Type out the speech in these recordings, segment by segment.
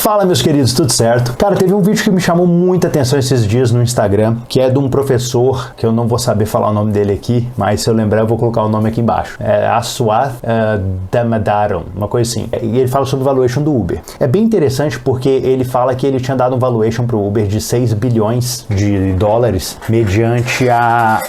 Fala, meus queridos, tudo certo? Cara, teve um vídeo que me chamou muita atenção esses dias no Instagram, que é de um professor, que eu não vou saber falar o nome dele aqui, mas se eu lembrar eu vou colocar o nome aqui embaixo. É Aswath Damodaran, uma coisa assim. E ele fala sobre o valuation do Uber. É bem interessante porque ele fala que ele tinha dado um valuation pro Uber de 6 bilhões de dólares, mediante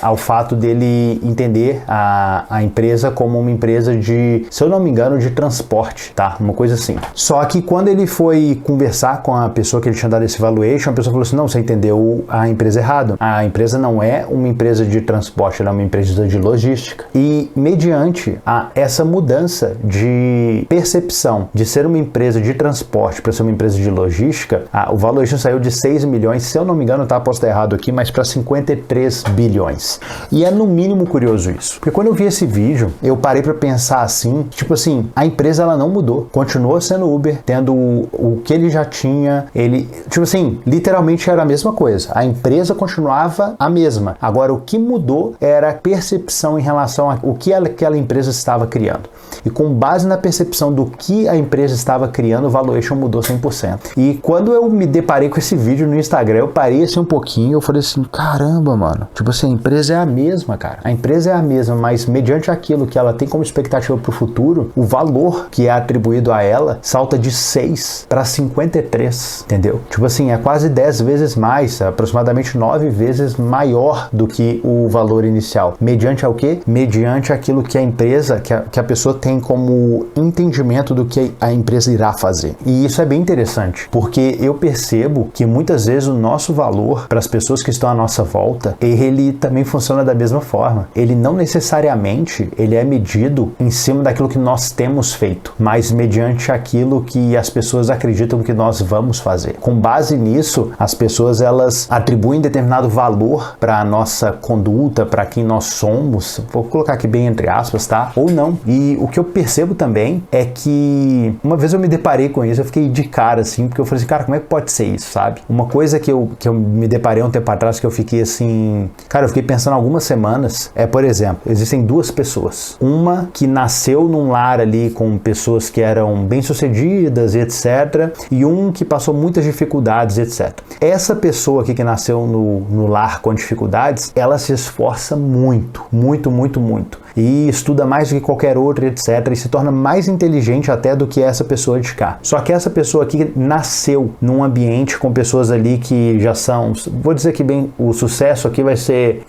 ao fato dele entender a empresa como uma empresa de, se eu não me engano, de transporte, tá? Uma coisa assim. Só que quando ele foi conversar com a pessoa que ele tinha dado esse valuation, a pessoa falou assim, não, você entendeu a empresa errado. A empresa não é uma empresa de transporte, ela é uma empresa de logística. E mediante essa mudança de percepção de ser uma empresa de transporte para ser uma empresa de logística, o valuation saiu de 6 milhões, se eu não me engano, tá, posso estar errado aqui, mas para 53 bilhões. E é no mínimo curioso isso. Porque quando eu vi esse vídeo, eu parei para pensar assim, tipo assim, a empresa ela não mudou, continuou sendo Uber, tendo o que ele já tinha, ele, tipo assim, literalmente era a mesma coisa. A empresa continuava a mesma. Agora, o que mudou era a percepção em relação ao que aquela empresa estava criando. E com base na percepção do que a empresa estava criando, o valuation mudou 100%. E quando eu me deparei com esse vídeo no Instagram, eu parei assim um pouquinho, eu falei assim, caramba, mano. Tipo assim, a empresa é a mesma, cara. A empresa é a mesma, mas mediante aquilo que ela tem como expectativa para o futuro, o valor que é atribuído a ela salta de 6 para 53, entendeu? Tipo assim, é quase 10 vezes mais, aproximadamente 9 vezes maior do que o valor inicial. Mediante ao quê? Mediante aquilo que a empresa, que a pessoa tem como entendimento do que a empresa irá fazer. E isso é bem interessante, porque eu percebo que muitas vezes o nosso valor para as pessoas que estão à nossa volta, ele também funciona da mesma forma. Ele não necessariamente ele é medido em cima daquilo que nós temos feito, mas mediante aquilo que as pessoas acreditam que nós vamos fazer. Com base nisso, as pessoas elas atribuem determinado valor para a nossa conduta, para quem nós somos, vou colocar aqui bem entre aspas, tá? Ou não. E o que eu percebo também é que uma vez eu me deparei com isso, eu fiquei de cara assim, porque eu falei assim, cara, como é que pode ser isso, sabe? Uma coisa que eu me deparei um tempo atrás que eu fiquei assim, cara, eu fiquei pensando algumas semanas, por exemplo, existem duas pessoas. Uma que nasceu num lar ali com pessoas que eram bem-sucedidas e etc. E um que passou muitas dificuldades, etc. Essa pessoa aqui que nasceu no lar com dificuldades, ela se esforça muito, muito, muito, muito. E estuda mais do que qualquer outra, etc. E se torna mais inteligente até do que essa pessoa de cá. Só que essa pessoa aqui nasceu num ambiente com pessoas ali que já são, vou dizer que bem, o sucesso aqui vai ser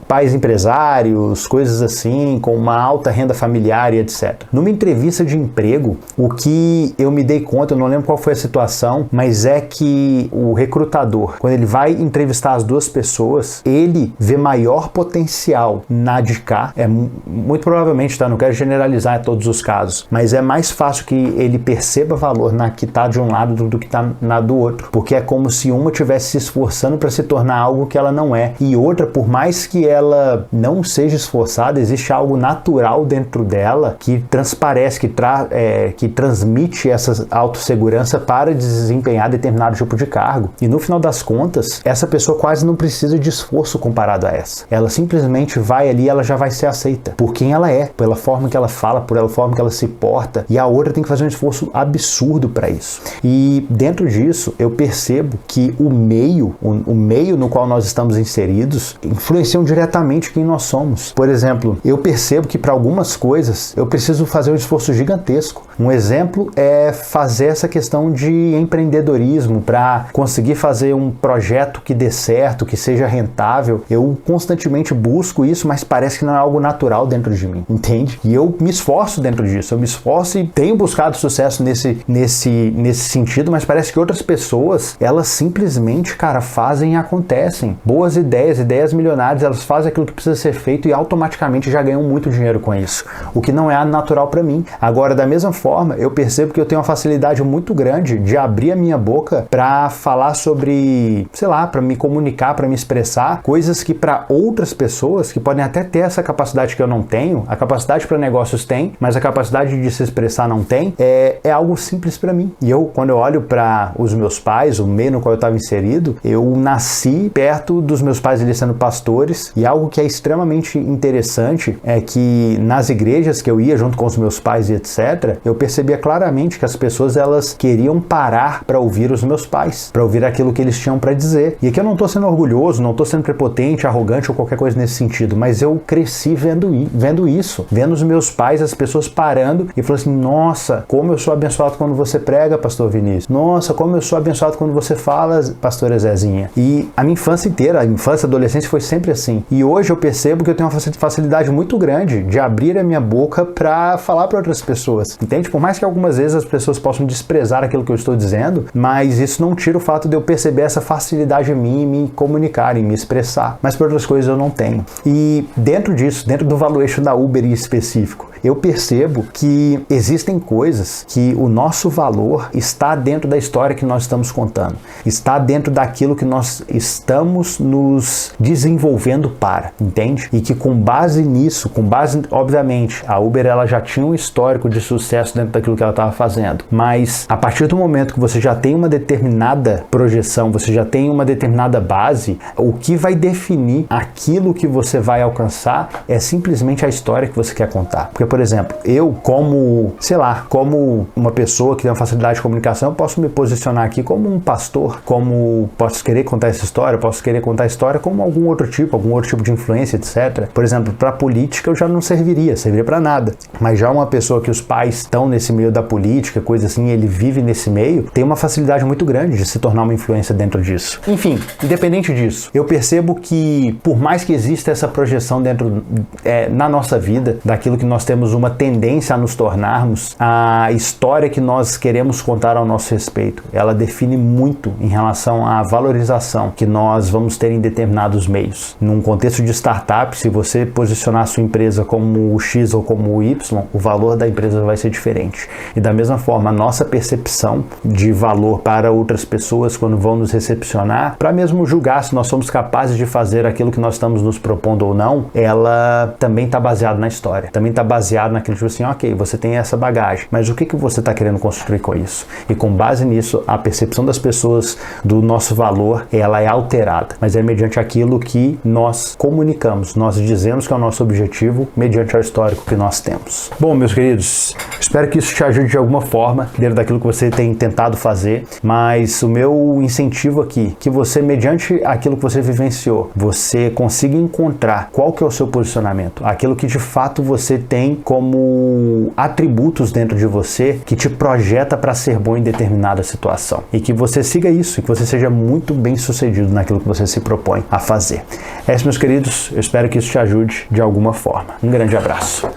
pais empresários, coisas assim, com uma alta renda familiar e etc. Numa entrevista de emprego, o que eu me dei conta, eu não lembro qual foi a situação, mas é que o recrutador, quando ele vai entrevistar as duas pessoas, ele vê maior potencial na de cá, muito provavelmente, tá? Não quero generalizar todos os casos, mas é mais fácil que ele perceba valor na que tá de um lado do que tá na do outro, porque é como se uma estivesse se esforçando para se tornar algo que ela não é, e outra, por mais que ela não seja esforçada, existe algo natural dentro dela que transparece, que transmite essa autossegurança para desempenhar determinado tipo de cargo. E no final das contas, essa pessoa quase não precisa de esforço comparado a essa. Ela simplesmente vai ali, ela já vai ser aceita por quem ela é, pela forma que ela fala, pela forma que ela se porta, e a outra tem que fazer um esforço absurdo para isso. E dentro disso, eu percebo que o meio no qual nós estamos inseridos influenciam diretamente quem nós somos. Por exemplo, eu percebo que para algumas coisas eu preciso fazer um esforço gigantesco. Um exemplo é fazer essa questão de empreendedorismo para conseguir fazer um projeto que dê certo, que seja rentável. Eu constantemente busco isso, mas parece que não é algo natural dentro de mim, entende? E eu me esforço dentro disso, eu me esforço e tenho buscado sucesso nesse sentido, mas parece que outras pessoas, elas simplesmente, cara, fazem e acontecem. Boas ideias milionárias, elas fazem aquilo que precisa ser feito e automaticamente já ganham muito dinheiro com isso, o que não é natural para mim. Agora, da mesma forma, eu percebo que eu tenho uma facilidade muito grande de abrir a minha boca para falar sobre, sei lá, para me comunicar, para me expressar coisas que para outras pessoas, que podem até ter essa capacidade que eu não tenho, a capacidade para negócios tem, mas a capacidade de se expressar não tem, é algo simples para mim. E eu, quando eu olho para os meus pais, o meio no qual eu estava inserido, eu nasci perto dos meus pais, eles sendo pastores, e algo que é extremamente interessante é que nas igrejas que eu ia junto com os meus pais e etc, eu percebia claramente que as pessoas, elas queriam parar para ouvir os meus pais, para ouvir aquilo que eles tinham para dizer. E aqui eu não tô sendo orgulhoso, não tô sendo prepotente, arrogante ou qualquer coisa nesse sentido, mas eu cresci vendo isso, vendo os meus pais, as pessoas parando e falando assim: nossa, como eu sou abençoado quando você prega, pastor Vinícius. Nossa, como eu sou abençoado quando você fala, pastora Zezinha. E a minha infância inteira, a infância e adolescência foi sempre assim. E hoje eu percebo que eu tenho uma facilidade muito grande de abrir a minha boca para falar para outras pessoas, entende? Por mais que algumas vezes as pessoas possam desprezar aquilo que eu estou dizendo, mas isso não tira o fato de eu perceber essa facilidade em mim, em me comunicar, em me expressar. Mas para outras coisas eu não tenho. E dentro disso, dentro do valuation da Uber em específico, eu percebo que existem coisas que o nosso valor está dentro da história que nós estamos contando, está dentro daquilo que nós estamos nos desenvolvendo para, entende? E que com base nisso, obviamente, a Uber ela já tinha um histórico de sucesso dentro daquilo que ela estava fazendo, mas a partir do momento que você já tem uma determinada projeção, você já tem uma determinada base, o que vai definir aquilo que você vai alcançar é simplesmente a história que você quer contar. Porque, por exemplo, eu como uma pessoa que tem uma facilidade de comunicação, eu posso me posicionar aqui como um pastor, como posso querer contar essa história, posso querer contar a história como algum outro tipo de influência, etc. Por exemplo, para política eu já não serviria para nada. Mas já uma pessoa que os pais estão nesse meio da política, coisa assim, ele vive nesse meio, tem uma facilidade muito grande de se tornar uma influência dentro disso. Enfim, independente disso, eu percebo que por mais que exista essa projeção na nossa vida, daquilo que nós temos uma tendência a nos tornarmos, a história que nós queremos contar ao nosso respeito, ela define muito em relação à valorização que nós vamos ter em determinados meios. Num contexto de startup, se você posicionar a sua empresa como o X ou como o Y, o valor da empresa vai ser diferente. E da mesma forma, a nossa percepção de valor para outras pessoas quando vão nos recepcionar, para mesmo julgar se nós somos capazes de fazer aquilo que nós estamos nos propondo ou não, ela também está baseada na história, também está baseada naquilo tipo assim, ok, você tem essa bagagem, mas o que você está querendo construir com isso? E com base nisso, a percepção das pessoas do nosso valor, ela é alterada, mas é mediante aquilo que nós comunicamos, nós dizemos que é o nosso objetivo, mediante o histórico que nós temos. Bom, meus queridos, espero que isso te ajude de alguma forma, dentro daquilo que você tem tentado fazer, mas o meu incentivo aqui, que você, mediante aquilo que você vivenciou, você consiga encontrar qual que é o seu posicionamento, aquilo que de fato você tem como atributos dentro de você que te projeta para ser bom em determinada situação. E que você siga isso, e que você seja muito bem sucedido naquilo que você se propõe a fazer. É isso, meus queridos, eu espero que isso te ajude de alguma forma. Um grande abraço.